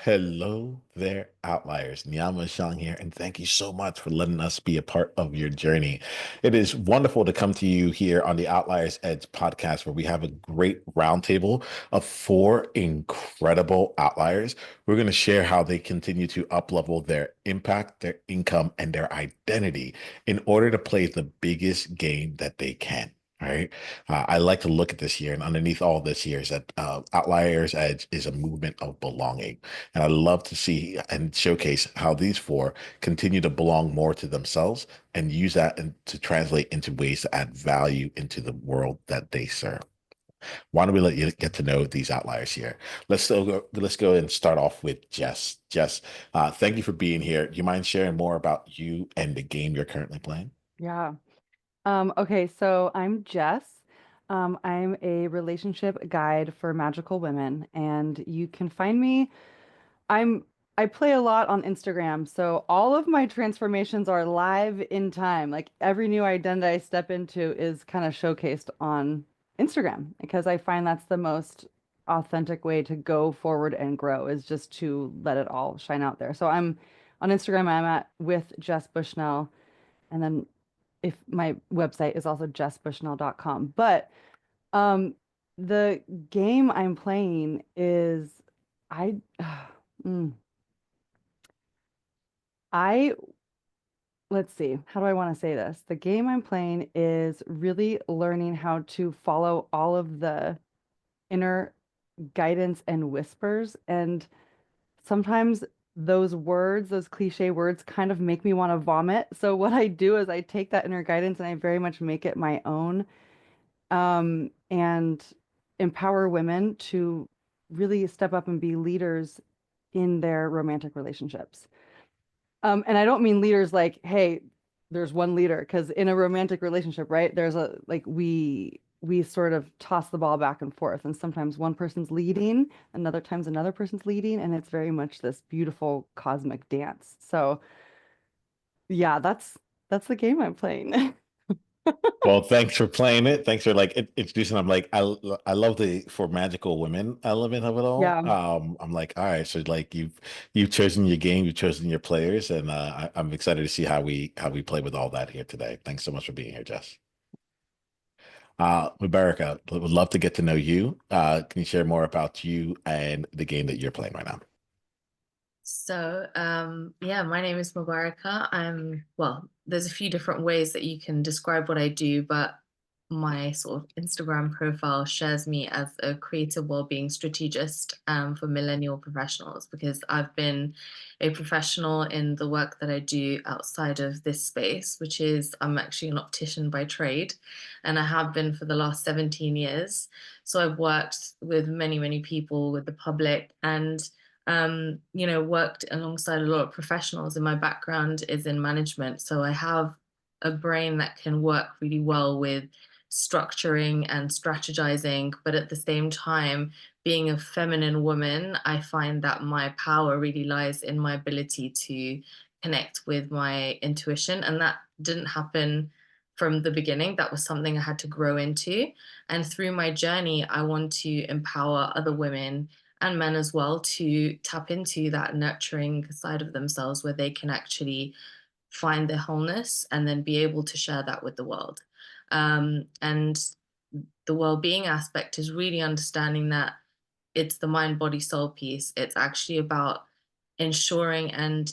Hello there, Outliers. Niiamah Ashong here, and thank you so much for letting us be a part of your journey. It is wonderful to come to you here on the Outliers Edge podcast, where we have a great roundtable of four incredible outliers. We're going to share how they continue to uplevel their impact, their income, and their identity in order to play the biggest game that they can. All right. I like to look at this year, and underneath all this here is that Outliers Edge is a movement of belonging. And I love to see and showcase how these four continue to belong more to themselves and use that to translate into ways to add value into the world that they serve. Why don't we let you get to know these outliers here? Let's go and start off with Jess. Jess, thank you for being here. Do you mind sharing more about you and the game you're currently playing? Yeah. Okay, so I'm Jess. I'm a relationship guide for magical women, and you can find me. I'm I play a lot on Instagram, so all of my transformations are live in time. Like every new identity I step into is kind of showcased on Instagram because I find that's the most authentic way to go forward and grow is just to let it all shine out there. So I'm on Instagram, I'm at with Jess Bushnell, and then if my website is also jessbushnell.com. But um the game I'm playing is I mm, I let's see, how do I want to say this? The game I'm playing is really learning how to follow all of the inner guidance and whispers. And sometimes those words, those cliche words, kind of make me want to vomit. So what I do is I take that inner guidance and I very much make it my own, and empower women to really step up and be leaders in their romantic relationships. And I don't mean leaders like, hey, there's one leader, because in a romantic relationship, right, there's a like we sort of toss the ball back and forth, and sometimes one person's leading, another times another person's leading, and it's very much this beautiful cosmic dance. So yeah, that's the game I'm playing. Well, thanks for playing it. Thanks for introducing. I'm like, I love the for magical women element of it all. Yeah. I'm like, all right, so like you've chosen your game, you've chosen your players, and I'm excited to see how we play with all that here today. Thanks so much for being here, Jess. Mubareka, would love to get to know you. Can you share more about you and the game that you're playing right now? Yeah, my name is Mubareka. There's a few different ways that you can describe what I do, but my sort of Instagram profile shares me as a creative well-being strategist for millennial professionals because I've been a professional in the work that I do outside of this space, which is I'm actually an optician by trade, and I have been for the last 17 years. So I've worked with many, many people, with the public, and worked alongside a lot of professionals, and my background is in management. So I have a brain that can work really well with structuring and strategizing, but at the same time, being a feminine woman, I find that my power really lies in my ability to connect with my intuition. And that didn't happen from the beginning. That was something I had to grow into. And through my journey, I want to empower other women and men as well to tap into that nurturing side of themselves where they can actually find their wholeness and then be able to share that with the world. And the well-being aspect is really understanding that it's the mind, body, soul piece. It's actually about ensuring and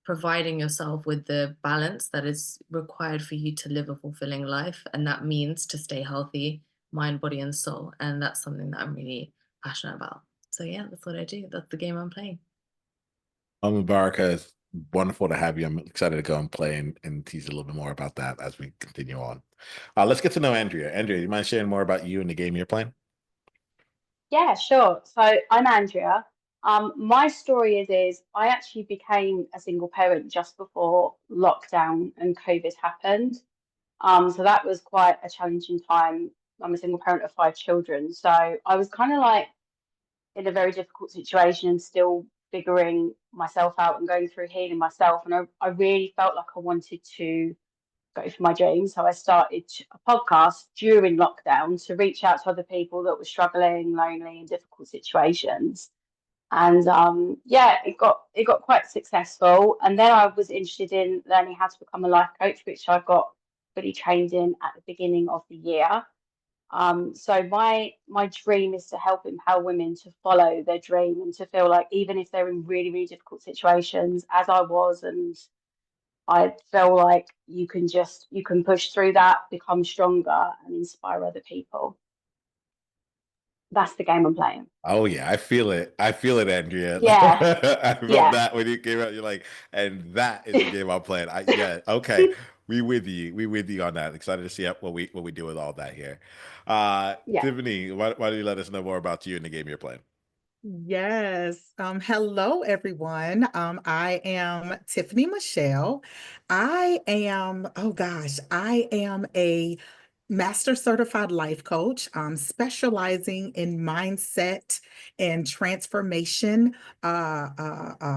providing yourself with the balance that is required for you to live a fulfilling life. And that means to stay healthy, mind, body, and soul. And that's something that I'm really passionate about. So yeah, that's what I do. That's the game I'm playing. Mubareka, it's wonderful to have you. I'm excited to go and play and tease a little bit more about that as we continue on. Let's get to know Andrea. Andrea, you mind sharing more about you and the game you're playing? Yeah, sure. So I'm Andrea. My story is I actually became a single parent just before lockdown and COVID happened. So that was quite a challenging time. I'm a single parent of five children. So I was kind of like in a very difficult situation and still figuring myself out and going through healing myself. And I really felt like I wanted to go for my dreams. So I started a podcast during lockdown to reach out to other people that were struggling, lonely, in difficult situations. And yeah, it got quite successful. And then I was interested in learning how to become a life coach, which I got fully trained in at the beginning of the year. So my dream is to help empower women to follow their dream and to feel like even if they're in really, really difficult situations, as I was, and I feel like you can push through that, become stronger, and inspire other people. That's the game I'm playing. Oh yeah, I feel it. I feel it, Andrea. Yeah, I felt yeah. that when you came out. You're like, and that is the game I'm playing. Yeah, okay. We with you. We with you on that. Excited to see what we do with all that here. Yeah. Tiffany, why don't you let us know more about you and the game you're playing? Yes. Hello, everyone. I am Tiffany Michele. I am a master certified life coach, specializing in mindset and transformation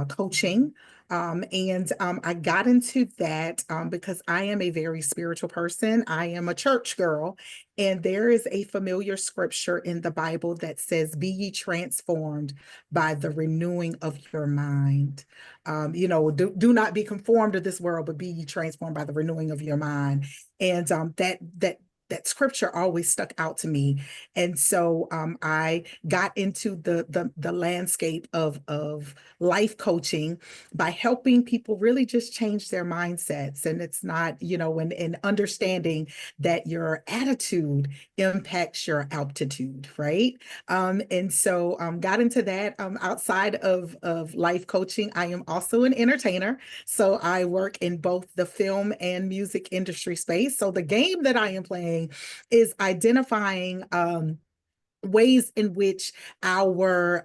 coaching. And I got into that because I am a very spiritual person. I am a church girl. And there is a familiar scripture in the Bible that says, "Be ye transformed by the renewing of your mind." Do not be conformed to this world, but be ye transformed by the renewing of your mind. And that scripture always stuck out to me. And so I got into the landscape of life coaching by helping people really just change their mindsets. And it's not, and understanding that your attitude impacts your altitude, right? And so got into that. Outside of life coaching, I am also an entertainer. So I work in both the film and music industry space. So the game that I am playing is identifying ways in which our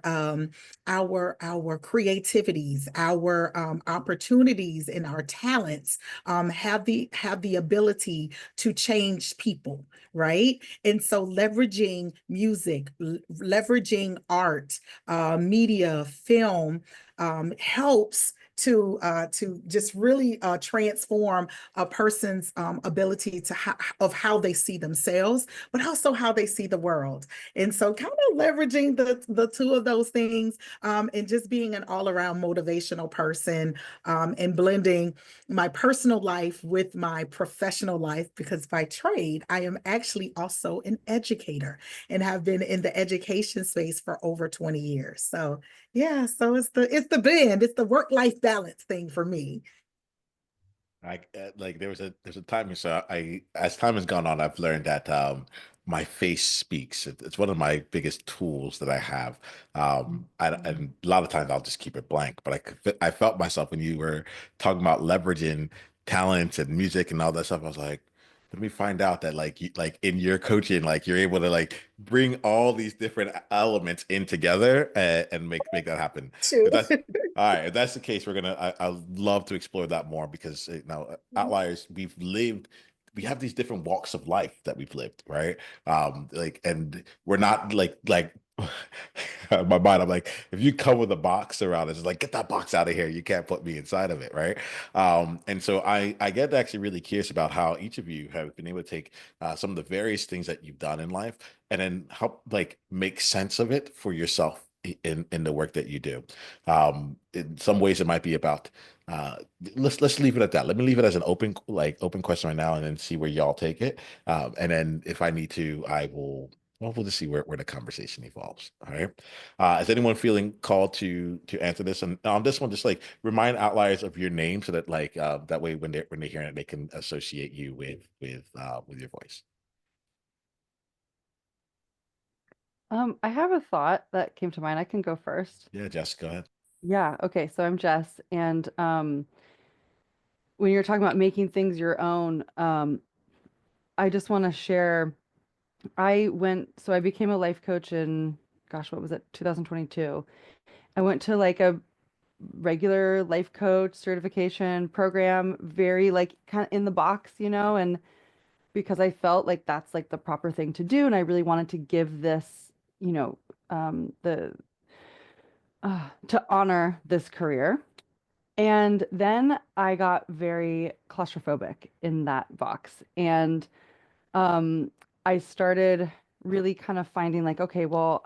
creativities, our opportunities, and our talents have the ability to change people, right? And so leveraging music, leveraging art, media, film, helps to just really transform a person's ability of how they see themselves, but also how they see the world. And so kind of leveraging the two of those things, and just being an all-around motivational person, and blending my personal life with my professional life, because by trade, I am actually also an educator and have been in the education space for over 20 years. So yeah, so it's the work-life balance thing for me. Like there's a time, so I as time has gone on, I've learned that my face speaks. It's one of my biggest tools that I have. And a lot of times I'll just keep it blank, but I felt myself when you were talking about leveraging talent and music and all that stuff. I was like, let me find out that like in your coaching, like you're able to like bring all these different elements in together and make that happen. True. If that's all right, if that's the case, I'd love to explore that more because Outliers, we have these different walks of life that we've lived, right? And we're not like in my mind, I'm like, if you come with a box around it, it's like, get that box out of here. You can't put me inside of it, right? And so I get actually really curious about how each of you have been able to take some of the various things that you've done in life and then help like make sense of it for yourself in the work that you do. In some ways, it might be about let's leave it at that. Let me leave it as an open question right now, and then see where y'all take it. And then if I need to, I will. Well, we'll just see where the conversation evolves. All right. Is anyone feeling called to answer this? And on this one, just like remind Outliers of your name so that like that way when they hear it, they can associate you with your voice. I have a thought that came to mind. I can go first. Yeah, Jess, go ahead. Yeah, okay. So I'm Jess, and when you're talking about making things your own, I just want to share. So I became a life coach in, gosh, what was it, 2022. I went to like a regular life coach certification program, very like kind of in the box, and because I felt like that's like the proper thing to do, and I really wanted to give this, the to honor this career. And then I got very claustrophobic in that box. And I started really kind of finding like, okay, well,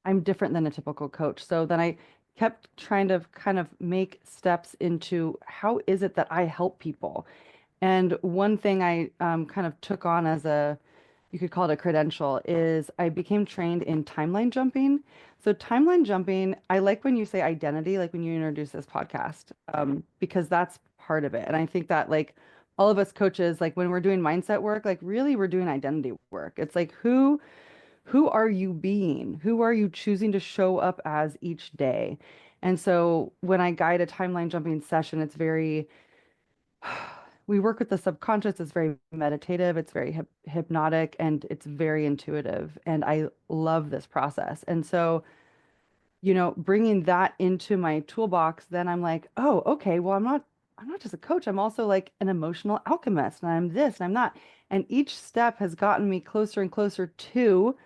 I'm different than a typical coach. So then I kept trying to kind of make steps into how is it that I help people. And one thing I kind of took on as a, you could call it a credential, is I became trained in timeline jumping. So timeline jumping, I like when you say identity, like when you introduce this podcast, because that's part of it. And I think that like all of us coaches, like when we're doing mindset work, like really we're doing identity work. It's like who are you being? Who are you choosing to show up as each day? And so when I guide a timeline jumping session, it's very we work with the subconscious. It's very meditative, it's very hypnotic, and it's very intuitive. And I love this process. And so, bringing that into my toolbox, then I'm like, oh, okay, well, I'm not just a coach. I'm also like an emotional alchemist, and I'm this, and I'm that. And each step has gotten me closer and closer to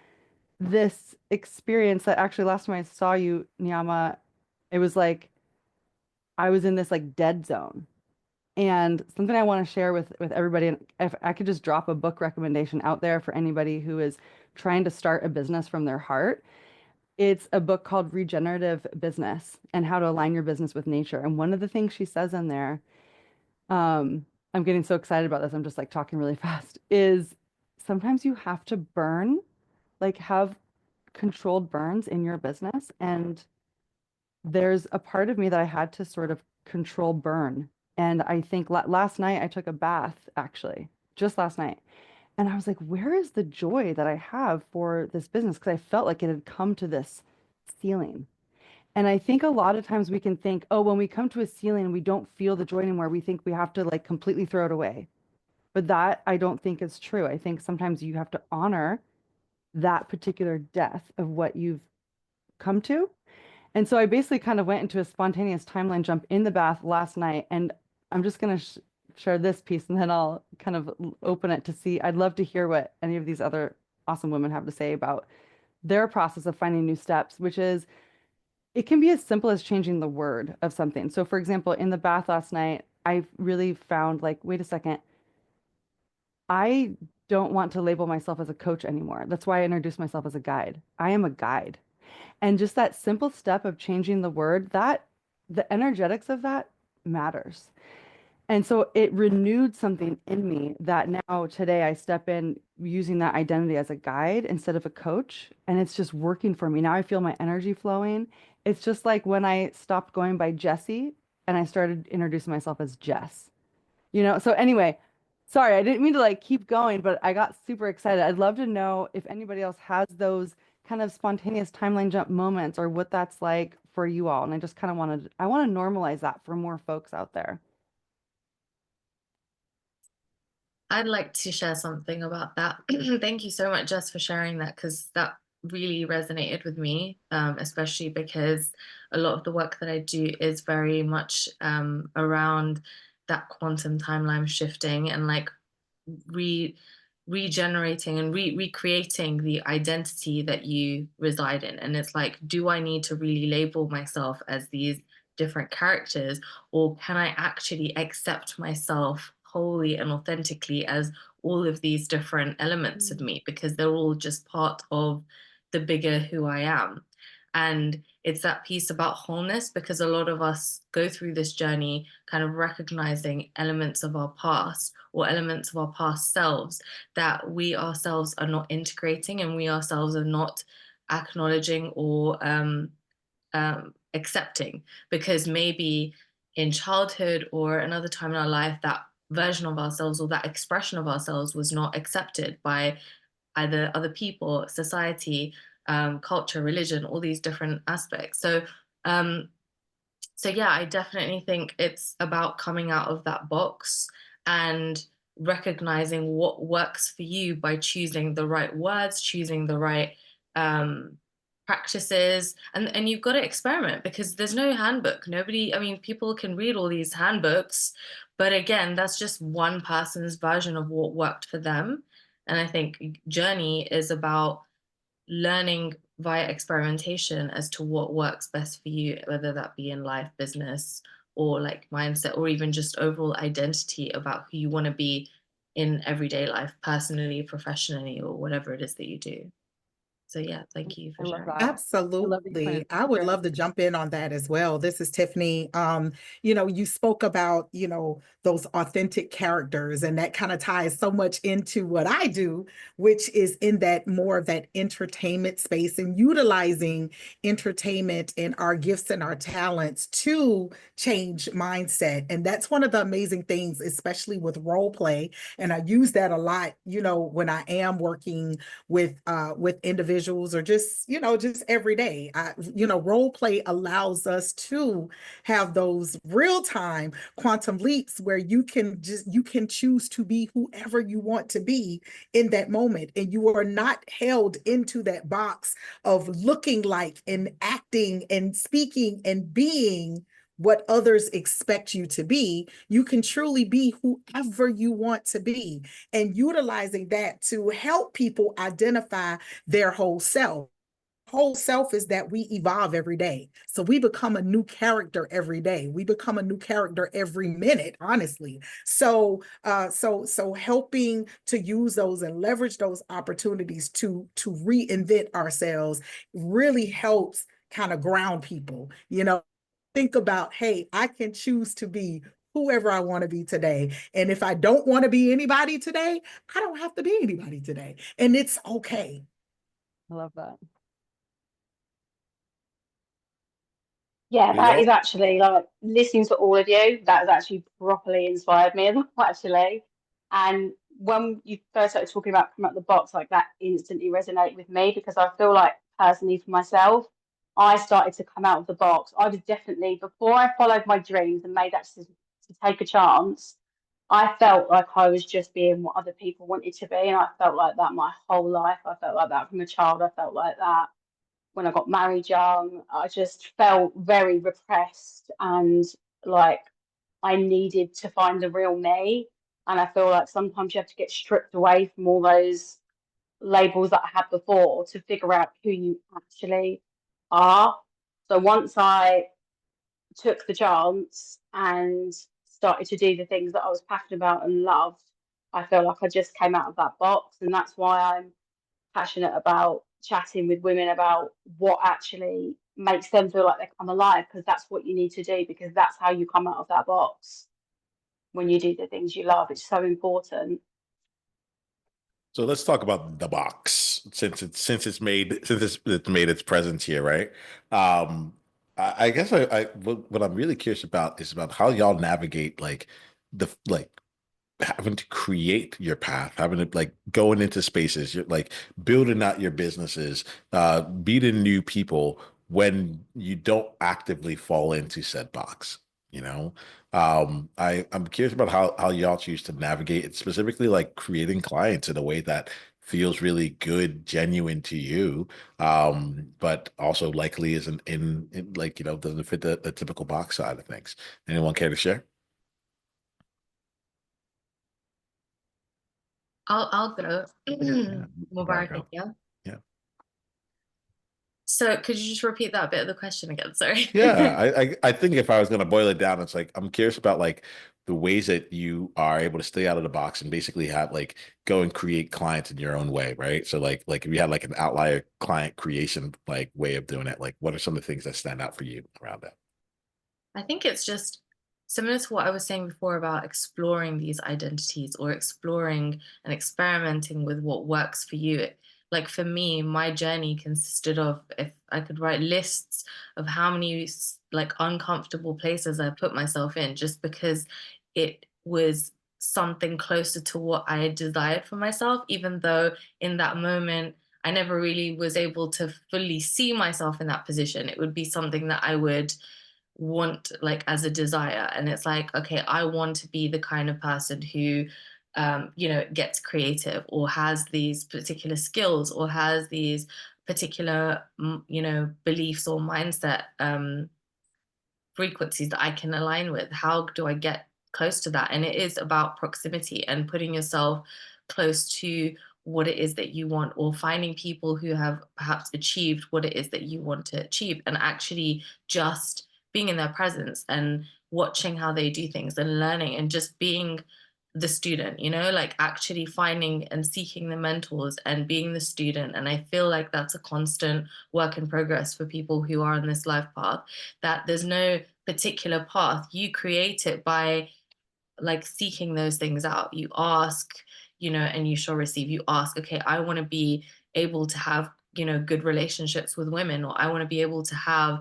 this experience that actually last time I saw you, Niiamah, it was like I was in this like dead zone. And something I want to share with everybody, and if I could just drop a book recommendation out there for anybody who is trying to start a business from their heart, it's a book called Regenerative Business and How to Align Your Business with Nature. And one of the things she says in there, I'm getting so excited about this, I'm just like talking really fast, is sometimes you have to burn, like have controlled burns in your business. And there's a part of me that I had to sort of control burn. And I think last night I took a bath, actually, just last night. And I was like, where is the joy that I have for this business? Because I felt like it had come to this ceiling. And I think a lot of times we can think, oh, when we come to a ceiling and we don't feel the joy anymore, we think we have to like completely throw it away. But that I don't think is true. I think sometimes you have to honor that particular death of what you've come to. And so I basically kind of went into a spontaneous timeline jump in the bath last night. And I'm just going to share this piece and then I'll kind of open it to see. I'd love to hear what any of these other awesome women have to say about their process of finding new steps, which is it can be as simple as changing the word of something. So, for example, in the bath last night, I really found like, wait a second, I don't want to label myself as a coach anymore. That's why I introduced myself as a guide. I am a guide. And just that simple step of changing the word, that the energetics of that matters. And so it renewed something in me that now today I step in using that identity as a guide instead of a coach. And it's just working for me. Now I feel my energy flowing. It's just like when I stopped going by Jessie and I started introducing myself as Jess. So anyway, sorry, I didn't mean to like keep going, but I got super excited. I'd love to know if anybody else has those kind of spontaneous timeline jump moments or what that's like for you all. And I just kind of I want to normalize that for more folks out there. I'd like to share something about that. Thank you so much, Jess, for sharing that, because that really resonated with me, especially because a lot of the work that I do is very much around that quantum timeline shifting and like regenerating and recreating the identity that you reside in. And it's like, do I need to really label myself as these different characters, or can I actually accept myself wholly and authentically as all of these different elements of me, because they're all just part of the bigger who I am. And it's that piece about wholeness, because a lot of us go through this journey kind of recognizing elements of our past or elements of our past selves that we ourselves are not integrating and we ourselves are not acknowledging or accepting, because maybe in childhood or another time in our life, that version of ourselves or that expression of ourselves was not accepted by either other people, society, culture, religion, all these different aspects. So yeah, I definitely think it's about coming out of that box and recognizing what works for you by choosing the right words, choosing the right practices, and you've got to experiment, because there's no handbook. Nobody, I mean, people can read all these handbooks, but again, that's just one person's version of what worked for them. And I think journey is about learning via experimentation as to what works best for you, whether that be in life, business, or like mindset, or even just overall identity about who you want to be in everyday life, personally, professionally, or whatever it is that you do. So yeah, thank you I for love sharing. that. I love the Absolutely. I would love to jump in on that as well. This is Tiffany. You spoke about, those authentic characters, and that kind of ties so much into what I do, which is in that more of that entertainment space and utilizing entertainment and our gifts and our talents to change mindset. And that's one of the amazing things, especially with role play. And I use that a lot, when I am working with individuals, or just every day. Role play allows us to have those real-time quantum leaps where you can choose to be whoever you want to be in that moment, and you are not held into that box of looking like and acting and speaking and being what others expect you to be. You can truly be whoever you want to be, and utilizing that to help people identify their whole self. Whole self is that we evolve every day. So we become a new character every day. We become a new character every minute, honestly. So helping to use those and leverage those opportunities to reinvent ourselves really helps kind of ground people. Think about, hey, I can choose to be whoever I want to be today. And if I don't want to be anybody today, I don't have to be anybody today. And it's okay. I love that. Yeah, You that is know, actually like listening to all of you, that has actually properly inspired me as well, actually. And when you first started talking about coming out the box, like that instantly resonated with me, because I feel like personally for myself, I started to come out of the box. I was definitely, before I followed my dreams and made that decision to take a chance, I felt like I was just being what other people wanted to be. And I felt like that my whole life. I felt like that from a child. I felt like that when I got married young. I just felt very repressed, and like I needed to find the real me. And I feel like sometimes you have to get stripped away from all those labels that I had before to figure out who you actually are. So once I took the chance and started to do the things that I was passionate about and loved, I feel like I just came out of that box. And that's why I'm passionate about chatting with women about what actually makes them feel like they come alive, because that's what you need to do, because that's how you come out of that box when you do the things you love. It's so important. so let's talk about the box since it's made its presence here, right? I guess what I'm really curious about is about how y'all navigate like having to create your path, having to like going into spaces, you're like building out your businesses, meeting new people when you don't actively fall into said box, you know? I'm curious about how y'all choose to navigate it, specifically like creating clients in a way that feels really good, genuine to you, but also likely isn't in like, doesn't fit the typical box side of things. Anyone care to share? I'll go. Yeah, Mubareka, Mubareka. yeah. Yeah. So could you just repeat that bit of the question again? Sorry. Yeah, I think if I was going to boil it down, it's like I'm curious about like the ways that you are able to stay out of the box and basically have like go and create clients in your own way, right? So like if you had like an outlier client creation like way of doing it, like what are some of the things that stand out for you around that? I think it's just similar to what I was saying before about exploring these identities or exploring and experimenting with what works for you. Like for me, my journey consisted of, if I could write lists of how many like uncomfortable places I put myself in, just because it was something closer to what I had desired for myself, even though in that moment I never really was able to fully see myself in that position. It would be something that I would want like as a desire, and it's like, okay, I want to be the kind of person who gets creative or has these particular skills or has these particular beliefs or mindset frequencies that I can align with. How do I get close to that? And it is about proximity and putting yourself close to what it is that you want, or finding people who have perhaps achieved what it is that you want to achieve, and actually just being in their presence and watching how they do things and learning and just being the student, you know, like actually finding and seeking the mentors and being the student. And I feel like that's a constant work in progress for people who are on this life path, that there's no particular path. You create it by like seeking those things out. You ask, you know, and you shall receive. You ask, okay, I want to be able to have, you know, good relationships with women, or I want to be able to have,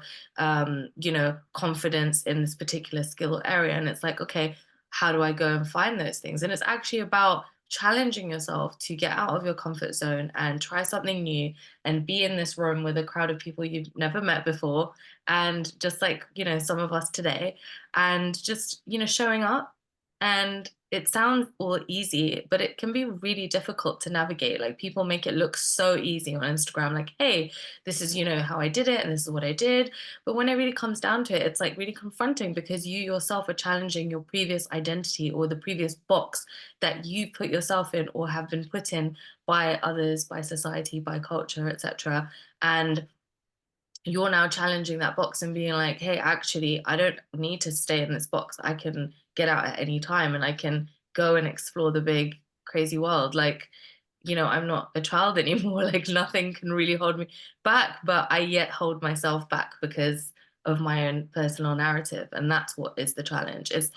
you know, confidence in this particular skill area. And it's like, okay, how do I go and find those things? And it's actually about challenging yourself to get out of your comfort zone and try something new and be in this room with a crowd of people you've never met before. And just like, you know, some of us today, and just, you know, showing up. And it sounds all easy, but it can be really difficult to navigate. Like people make it look so easy on Instagram, like, hey, this is, you know, how I did it and this is what I did. But when it really comes down to it, it's like really confronting, because you yourself are challenging your previous identity or the previous box that you put yourself in or have been put in by others, by society, by culture, etc. And you're now challenging that box and being like, hey, actually, I don't need to stay in this box. I can get out at any time and I can go and explore the big, crazy world. Like, you know, I'm not a child anymore. Like, nothing can really hold me back, but I yet hold myself back because of my own personal narrative. And that's what is the challenge. It's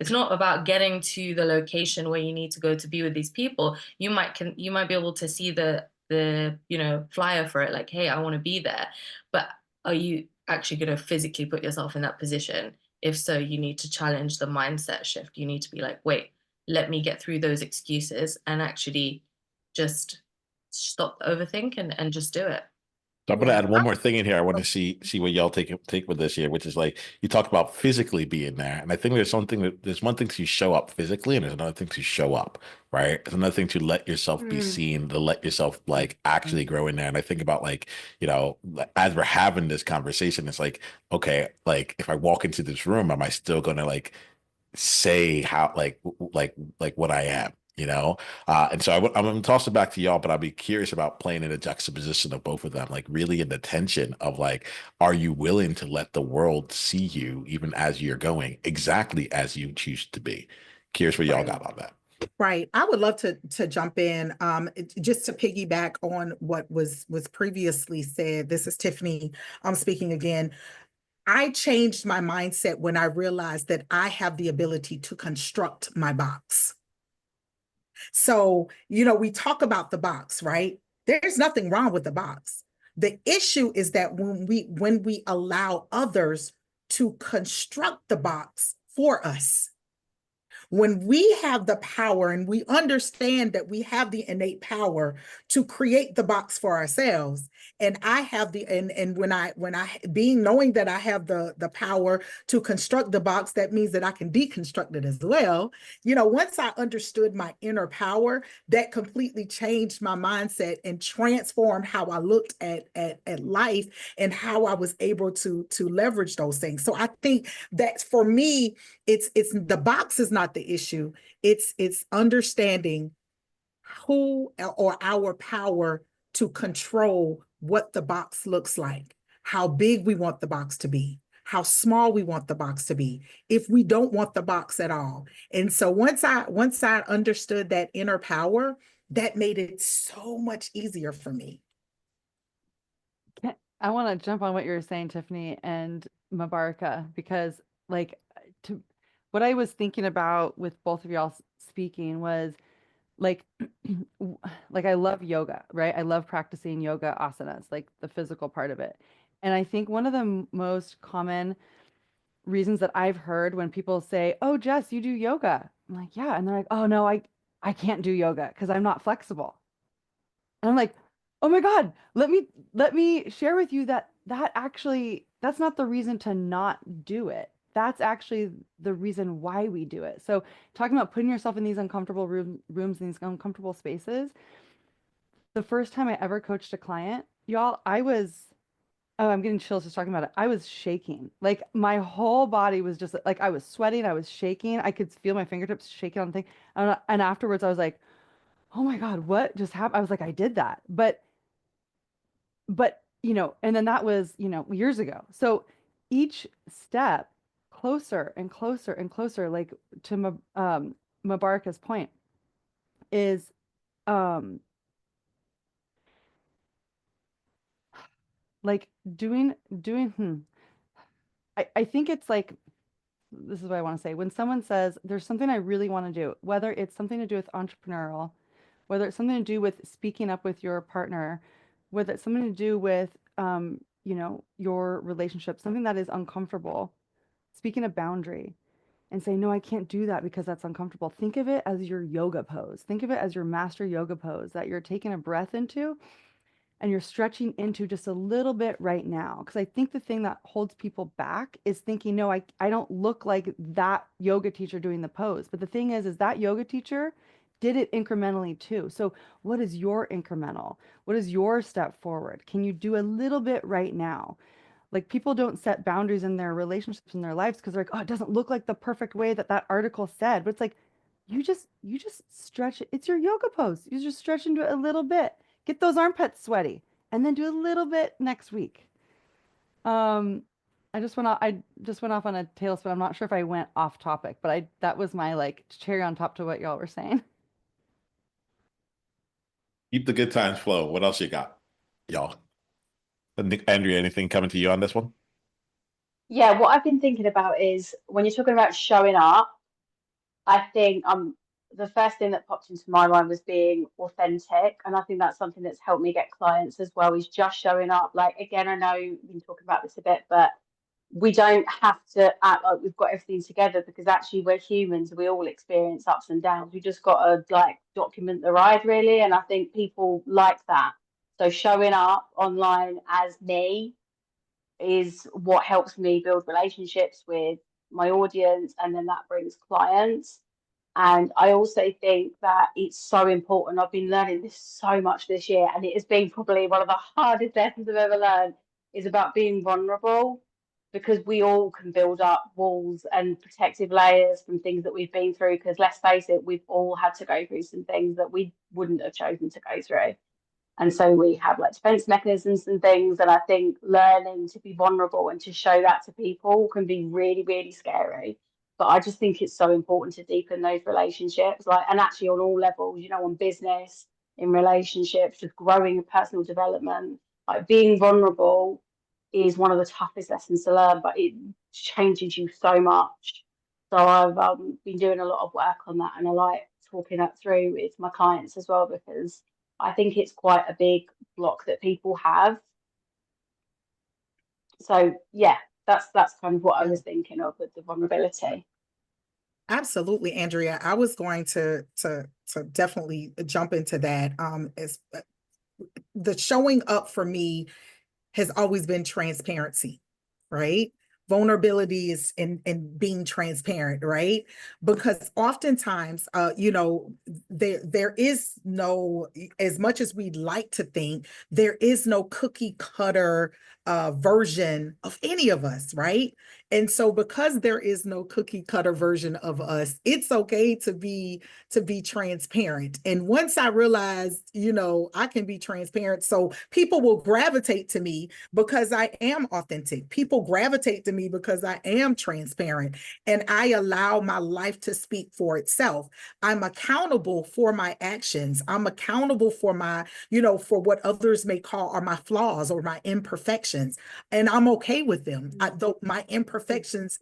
not about getting to the location where you need to go to be with these people. You might be able to see the you know, flyer for it, like, hey, I want to be there. But are you actually going to physically put yourself in that position? If so, you need to challenge the mindset shift. You need to be like, wait, let me get through those excuses and actually just stop overthink and just do it. So I'm going to Yeah. add one more thing in here. I want to see what y'all take with this here, which is like you talked about physically being there, and I think there's one thing to show up physically, and there's another thing to show up, right? There's another thing to let yourself be seen, to let yourself like actually grow in there. And I think about like, you know, as we're having this conversation, it's like, okay, like if I walk into this room, am I still going to like say how like what I am, you know? And so I'm gonna toss it back to y'all, but I'll be curious about playing in a juxtaposition of both of them, like really in the tension of like, are you willing to let the world see you even as you're going exactly as you choose to be? Curious what y'all Right. got on that. Right. I would love to jump in, just to piggyback on what was previously said. This is Tiffany. I'm speaking again. I changed my mindset when I realized that I have the ability to construct my box. So, you know, we talk about the box, right? There's nothing wrong with the box. The issue is that when we allow others to construct the box for us, when we have the power and we understand that we have the innate power to create the box for ourselves, and I have the and when I being knowing that I have the power to construct the box, that means that I can deconstruct it as well. You know, once I understood my inner power, that completely changed my mindset and transformed how I looked at life and how I was able to leverage those things. So I think that for me, it's the box is not the issue. It's understanding who or our power to control what the box looks like, how big we want the box to be, how small we want the box to be, if we don't want the box at all. And so once I understood that inner power, that made it so much easier for me. I want to jump on what you were saying, Tiffany and Mubareka, because like what I was thinking about with both of y'all speaking was like like I love yoga, right? I love practicing yoga asanas, like the physical part of it. And I think one of the most common reasons that I've heard when people say, "Oh, Jess, you do yoga." I'm like, "Yeah." And they're like, "Oh, no, I can't do yoga because I'm not flexible." And I'm like, "Oh my God, let me share with you that actually that's not the reason to not do it. That's actually the reason why we do it." So talking about putting yourself in these uncomfortable rooms, in these uncomfortable spaces. The first time I ever coached a client, y'all, oh, I'm getting chills just talking about it. I was shaking. Like my whole body was just like I was sweating, I was shaking. I could feel my fingertips shaking on the thing. And afterwards I was like, "Oh my God, what just happened?" I was like, "I did that." But you know, and then that was, you know, years ago. So each step closer and closer and closer, like to Mubareka's point is, like I think it's like, this is what I want to say. When someone says there's something I really want to do, whether it's something to do with entrepreneurial, whether it's something to do with speaking up with your partner, whether it's something to do with, your relationship, something that is uncomfortable, speaking a boundary and say, no, I can't do that because that's uncomfortable. Think of it as your yoga pose. Think of it as your master yoga pose that you're taking a breath into and you're stretching into just a little bit right now. Because I think the thing that holds people back is thinking, no, I don't look like that yoga teacher doing the pose. But the thing is that yoga teacher did it incrementally too. So what is your incremental? What is your step forward? Can you do a little bit right now? Like, people don't set boundaries in their relationships in their lives because they're like, oh, it doesn't look like the perfect way that that article said. But it's like, you just stretch it. It's your yoga pose. You just stretch into it a little bit. Get those armpits sweaty, and then do a little bit next week. I just went off on a tailspin. I'm not sure if I went off topic, but that was my like cherry on top to what y'all were saying. Keep the good times flow. What else you got, y'all? Andrea, anything coming to you on this one? Yeah, what I've been thinking about is when you're talking about showing up, I think the first thing that popped into my mind was being authentic. And I think that's something that's helped me get clients as well, is just showing up. Like, again, I know we've been talking about this a bit, but we don't have to act like we've got everything together, because actually we're humans. We all experience ups and downs. We just got to like document the ride, really. And I think people like that. So showing up online as me is what helps me build relationships with my audience, and then that brings clients. And I also think that it's so important. I've been learning this so much this year, and it has been probably one of the hardest lessons I've ever learned, is about being vulnerable, because we all can build up walls and protective layers from things that we've been through. Because let's face it, we've all had to go through some things that we wouldn't have chosen to go through. And so we have like defense mechanisms and things. And I think learning to be vulnerable and to show that to people can be really, really scary. But I just think it's so important to deepen those relationships, like, and actually on all levels, on business, in relationships, just growing in personal development. Like, being vulnerable is one of the toughest lessons to learn, but it changes you so much. So I've been doing a lot of work on that, and I like talking that through with my clients as well, because I think it's quite a big block that people have. So yeah, that's kind of what I was thinking of with the vulnerability. Absolutely, Andrea. I was going to definitely jump into that. As the showing up for me has always been transparency, right? Vulnerability is in being transparent, right? Because oftentimes, there is no, as much as we'd like to think, there is no cookie cutter version of any of us, right? And so because there is no cookie cutter version of us, it's okay to be transparent. And once I realized, I can be transparent, so people will gravitate to me because I am authentic. People gravitate to me because I am transparent, and I allow my life to speak for itself. I'm accountable for my actions. I'm accountable for my, for what others may call are my flaws or my imperfections. And I'm okay with them. Though my imperfections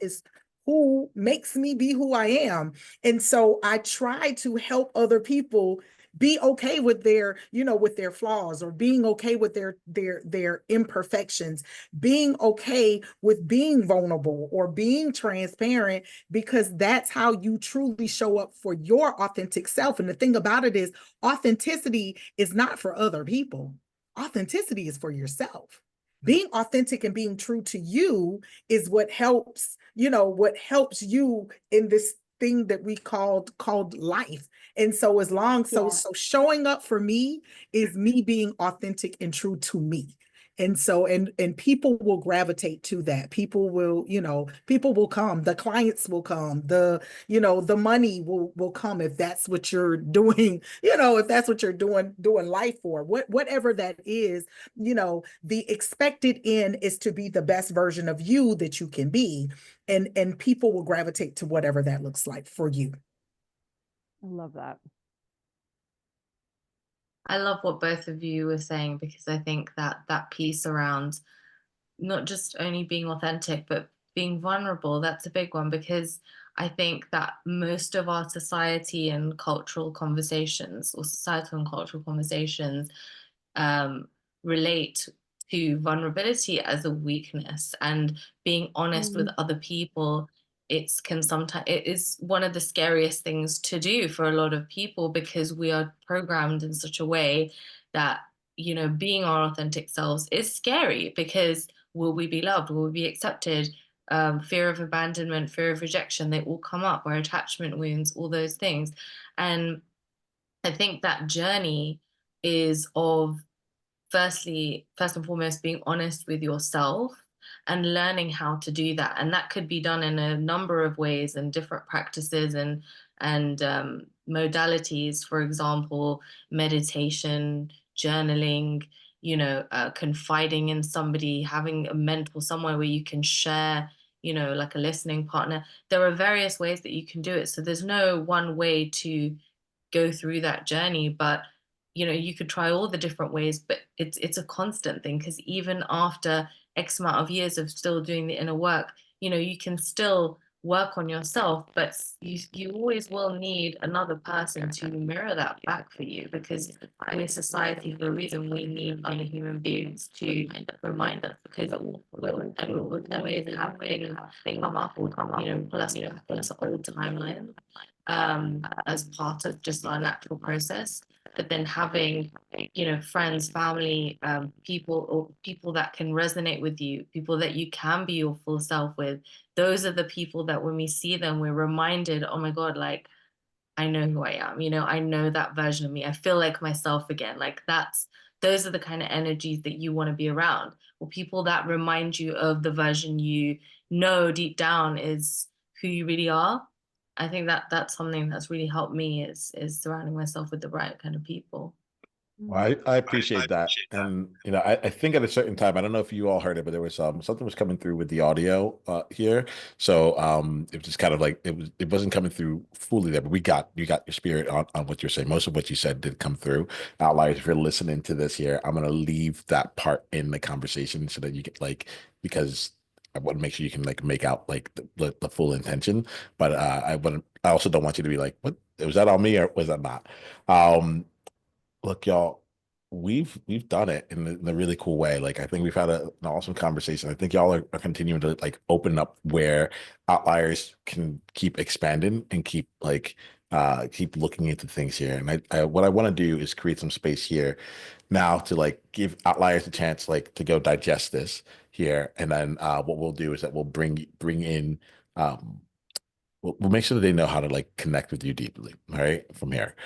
is who makes me be who I am. And so I try to help other people be okay with their, with their flaws, or being okay with their imperfections, being okay with being vulnerable or being transparent, because that's how you truly show up for your authentic self. And the thing about it is, authenticity is not for other people. Authenticity is for yourself. Being authentic and being true to you is what helps, what helps you in this thing that we called life. And so so showing up for me is me being authentic and true to me. And so, and people will gravitate to that. People will, people will come, the clients will come, the money will come, if that's what you're doing, if that's what you're doing life for, whatever that is, the expected end is to be the best version of you that you can be. And people will gravitate to whatever that looks like for you. I love that. I love what both of you were saying, because I think that that piece around not just only being authentic, but being vulnerable, that's a big one, because I think that most of our society and cultural conversations, or societal and cultural conversations, um, relate to vulnerability as a weakness, and being honest with other people. It is one of the scariest things to do for a lot of people, because we are programmed in such a way that, you know, being our authentic selves is scary, because will we be loved? Will we be accepted? Fear of abandonment, fear of rejection, they all come up, our attachment wounds, all those things. And I think that journey is of, first and foremost, being honest with yourself and learning how to do that. And that could be done in a number of ways and different practices and modalities. For example, meditation, journaling, you know, confiding in somebody, having a mentor somewhere where you can share, you know, like a listening partner. There are various ways that you can do it. So there's no one way to go through that journey, but you know, you could try all the different ways, but it's a constant thing, because even after X amount of years of still doing the inner work, you know, you can still work on yourself, but you always will need another person to mirror that back for you, because in a society, the reason we need other human beings to remind us, because will always have things come up, or come up, you know, plus old timeline, as part of just our natural process. But then having, you know, friends, family, people, or people that can resonate with you, people that you can be your full self with, those are the people that when we see them, we're reminded, oh my God, like, I know who I am, you know, I know that version of me. I feel like myself again. Like those are the kind of energies that you want to be around, or people that remind you of the version you know deep down is who you really are. I think that that's something that's really helped me, is surrounding myself with the right kind of people. Well, I appreciate that. And you know, I think at a certain time, I don't know if you all heard it, but there was something was coming through with the audio here. So it was just kind of like it wasn't coming through fully there, but you got your spirit on what you're saying. Most of what you said did come through. Outliers, if you're listening to this here, I'm gonna leave that part in the conversation so that you get like, because I want to make sure you can like make out like the full intention. But I also don't want you to be like, what was that on me or was that not? Look, y'all, we've done it in a really cool way. Like I think we've had an awesome conversation. I think y'all are continuing to like open up where Outliers can keep expanding and keep looking into things here. And I what I want to do is create some space here now to like give Outliers a chance like to go digest this here. And then what we'll do is that we'll bring in we'll make sure that they know how to like connect with you deeply, all right, from here.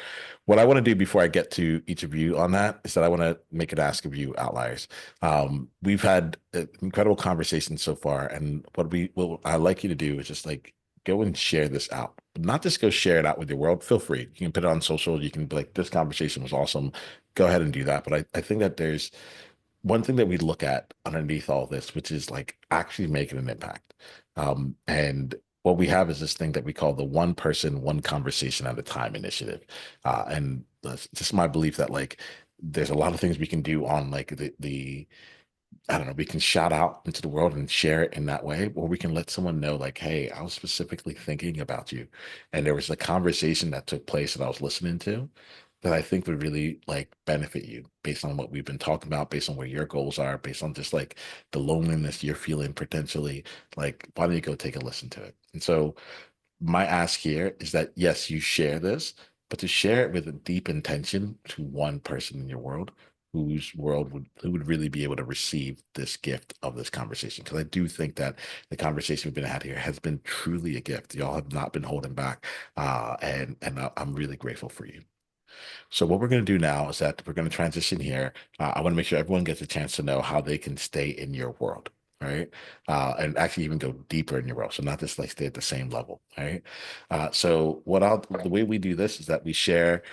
What I want to do before I get to each of you on that is that I want to make an ask of you, Outliers. We've had an incredible conversation so far, and what I like you to do is just like go and share this out. But not just go share it out with your world. Feel free. You can put it on social. You can be like, this conversation was awesome. Go ahead and do that. But I think that there's one thing that we look at underneath all this, which is like actually making an impact. And what we have is this thing that we call the one person, one conversation at a time initiative. And that's just my belief that like there's a lot of things we can do on like the I don't know, we can shout out into the world and share it in that way, or we can let someone know, like, hey, I was specifically thinking about you. And there was a conversation that took place that I was listening to that I think would really like benefit you based on what we've been talking about, based on where your goals are, based on just like the loneliness you're feeling potentially. Like, why don't you go take a listen to it? And so my ask here is that yes, you share this, but to share it with a deep intention to one person in your world who would really be able to receive this gift of this conversation. Because I do think that the conversation we've been had here has been truly a gift. Y'all have not been holding back, and I'm really grateful for you. So what we're going to do now is that we're going to transition here. I want to make sure everyone gets a chance to know how they can stay in your world, right? And actually even go deeper in your world. So not just like stay at the same level, right? So the way we do this is that we share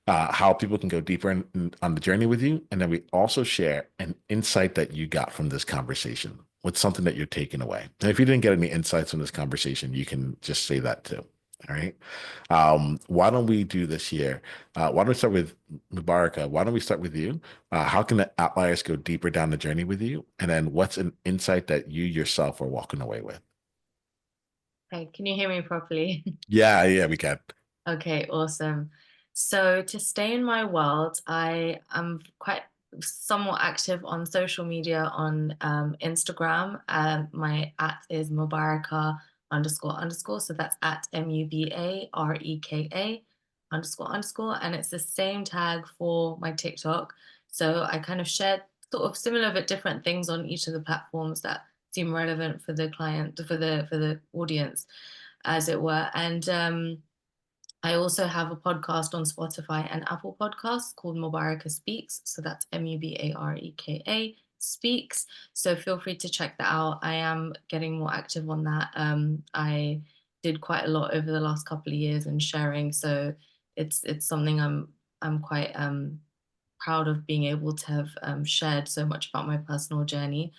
how people can go deeper on the journey with you. And then we also share an insight that you got from this conversation. What's something that you're taking away? And if you didn't get any insights from this conversation, you can just say that too. All right. Why don't we do this here? Why don't we start with Mubareka? Why don't we start with you? How can the outliers go deeper down the journey with you? And then what's an insight that you yourself are walking away with? Okay, can you hear me properly? Yeah, yeah, we can. Okay, awesome. So to stay in my world, I am quite somewhat active on social media on Instagram. My @ is Mubareka __. So that's @ MUBAREKA __. And it's the same tag for my TikTok. So I kind of shared sort of similar but different things on each of the platforms that seem relevant for the client, for the audience, as it were. And I also have a podcast on Spotify and Apple Podcasts called Mubareka Speaks. So that's MUBAREKA Speaks. So feel free to check that out. I am getting more active on that. I did quite a lot over the last couple of years in sharing. So it's something I'm quite proud of being able to have shared so much about my personal journey.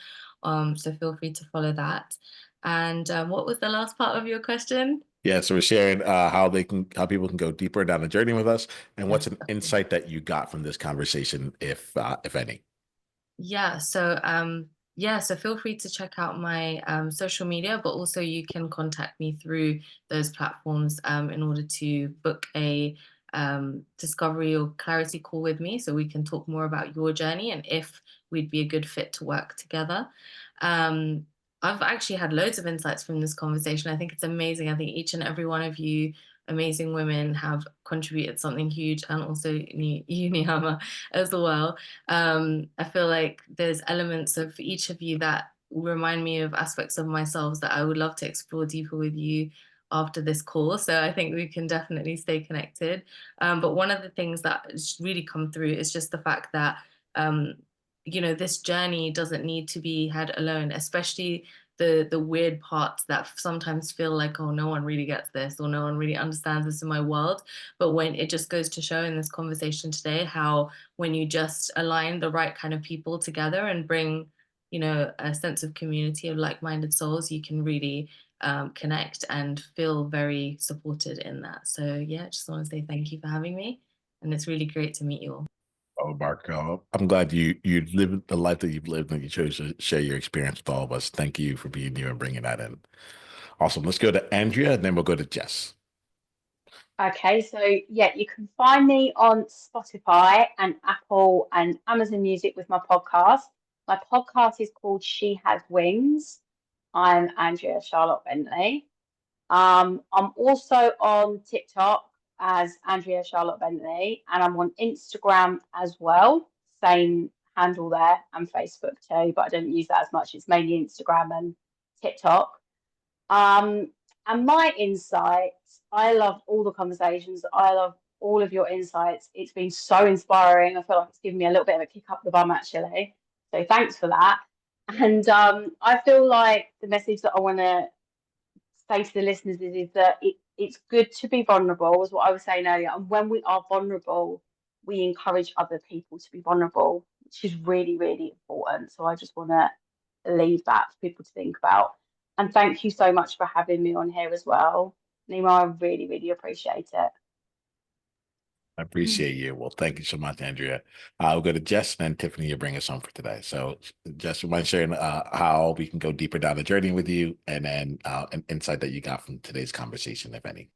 So feel free to follow that. And what was the last part of your question? Yeah, so we're sharing how people can go deeper down the journey with us, and what's Yes, an definitely. insight that you got from this conversation, if any. Yeah, so so feel free to check out my social media, but also you can contact me through those platforms in order to book a discovery or clarity call with me so we can talk more about your journey and if we'd be a good fit to work together. Um, I've actually had loads of insights from this conversation. I think it's amazing. I think each and every one of you amazing women have contributed something huge, and also you, Niiamah, as well. I feel like there's elements of each of you that remind me of aspects of myself that I would love to explore deeper with you after this call. So I think we can definitely stay connected. But one of the things that has really come through is just the fact that, this journey doesn't need to be had alone, especially the weird parts that sometimes feel like, oh, no one really gets this, or no one really understands this in my world. But when it just goes to show in this conversation today how when you just align the right kind of people together and bring, a sense of community of like-minded souls, you can really connect and feel very supported in that. So yeah, just want to say thank you for having me. And it's really great to meet you all. Oh, Marco, I'm glad you lived the life that you've lived and you chose to share your experience with all of us. Thank you for being here and bringing that in. Awesome. Let's go to Andrea, and then we'll go to Jess. Okay, so yeah, you can find me on Spotify and Apple and Amazon Music with my podcast. My podcast is called She Has Wings. I'm Andrea Charlotte Bentley. I'm also on TikTok as Andrea Charlotte Bentley, and I'm on Instagram as well. Same handle there, and Facebook too, but I don't use that as much. It's mainly Instagram and TikTok. Um, and my insights, I loved all the conversations. I love all of your insights. It's been so inspiring. I feel like it's given me a little bit of a kick up the bum, actually. So thanks for that. And I feel like the message that I want to say to the listeners is that it's good to be vulnerable, is what I was saying earlier. And when we are vulnerable, we encourage other people to be vulnerable, which is really, really important. So I just want to leave that for people to think about. And thank you so much for having me on here as well. Nima, I really, really appreciate it. I appreciate you. Well, thank you so much, Andrea. We'll go to Jess, and then Tiffany, you bring us home for today. So, Jess, you mind sharing how we can go deeper down the journey with you, and then an insight that you got from today's conversation, if any.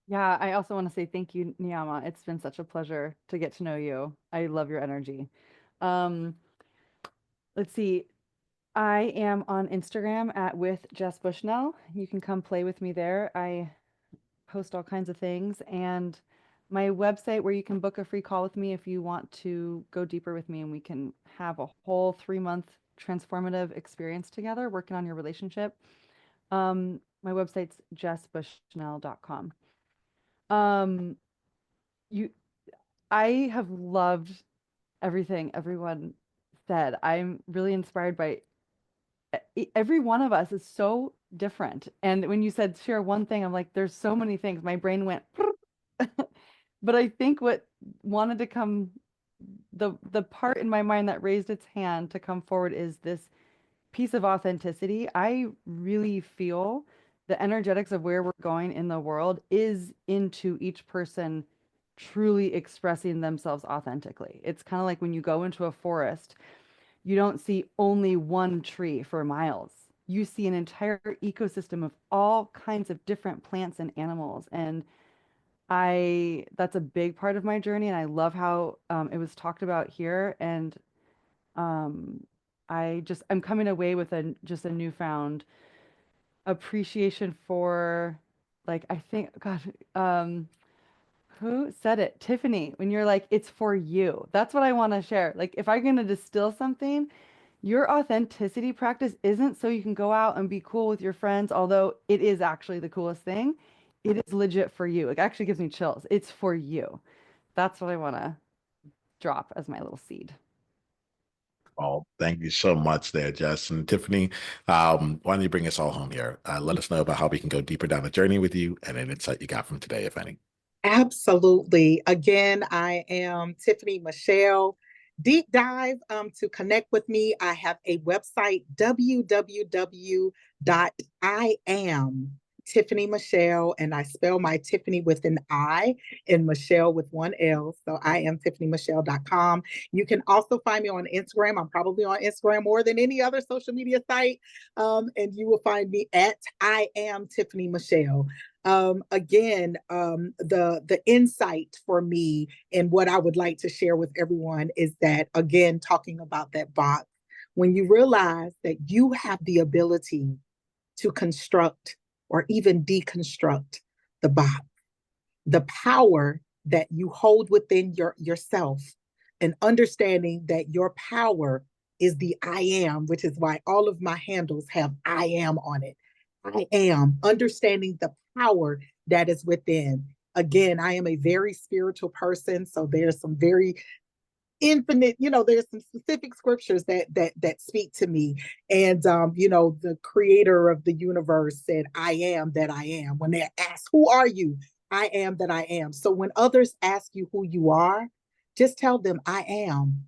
Yeah, I also want to say thank you, Niiamah. It's been such a pleasure to get to know you. I love your energy. Um, let's see. I am on Instagram at with Jess Bushnell. You can come play with me there. I post all kinds of things, and my website where you can book a free call with me if you want to go deeper with me, and we can have a whole 3-month transformative experience together working on your relationship. My website's jessbushnell.com. Um, you, I have loved everything everyone said. I'm really inspired by every one of us is so different. And when you said share one thing, I'm like, there's so many things. My brain went, but I think what wanted to come, the part in my mind that raised its hand to come forward is this piece of authenticity. I really feel the energetics of where we're going in the world is into each person truly expressing themselves authentically. It's kind of like when you go into a forest, you don't see only one tree for miles. You see an entire ecosystem of all kinds of different plants and animals. And that's a big part of my journey. And I love how it was talked about here. And um, I'm coming away with just a newfound appreciation for, like, I think, God, who said it? Tiffany, when you're like, it's for you. That's what I want to share. Like, if I'm going to distill something, your authenticity practice isn't so you can go out and be cool with your friends, although it is actually the coolest thing. It is legit for you. It actually gives me chills. It's for you. That's what I want to drop as my little seed. Oh, thank you so much there, Jess. And Tiffany, why don't you bring us all home here? Let us know about how we can go deeper down the journey with you and an insight you got from today, if any. Absolutely. Again, I am Tiffany Michele. Deep dive to connect with me. I have a website, www.iam.Tiffany Michele, and I spell my Tiffany with an I and Michelle with one L. So IamTiffanyMichele.com. You can also find me on Instagram. I'm probably on Instagram more than any other social media site. And you will find me at I am Tiffany Michele. Again, the insight for me and what I would like to share with everyone is that, again, talking about that box, when you realize that you have the ability to construct or even deconstruct the box, the power that you hold within yourself, and understanding that your power is the I am, which is why all of my handles have I am on it. I am, understanding the power that is within. Again, I am a very spiritual person, so there's some very infinite, there's some specific scriptures that speak to me. And the creator of the universe said, I am that I am. When they're asked, who are you? I am that I am. So when others ask you who you are, just tell them I am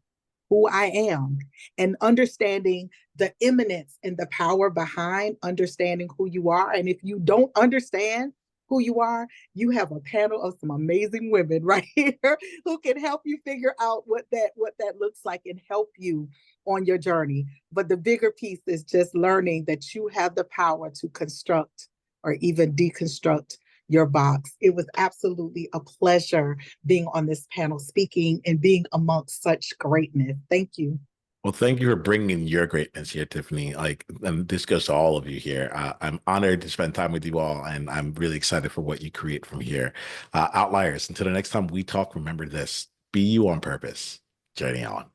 who I am, and understanding the imminence and the power behind understanding who you are. And if you don't understand who you are, you have a panel of some amazing women right here who can help you figure out what that looks like and help you on your journey. But the bigger piece is just learning that you have the power to construct or even deconstruct your box. It was absolutely a pleasure being on this panel, speaking and being amongst such greatness. Thank you. Well, thank you for bringing your greatness here, Tiffany. And this goes to all of you here. I'm honored to spend time with you all, and I'm really excited for what you create from here. Outliers, until the next time we talk, remember this: be you on purpose. Journey on.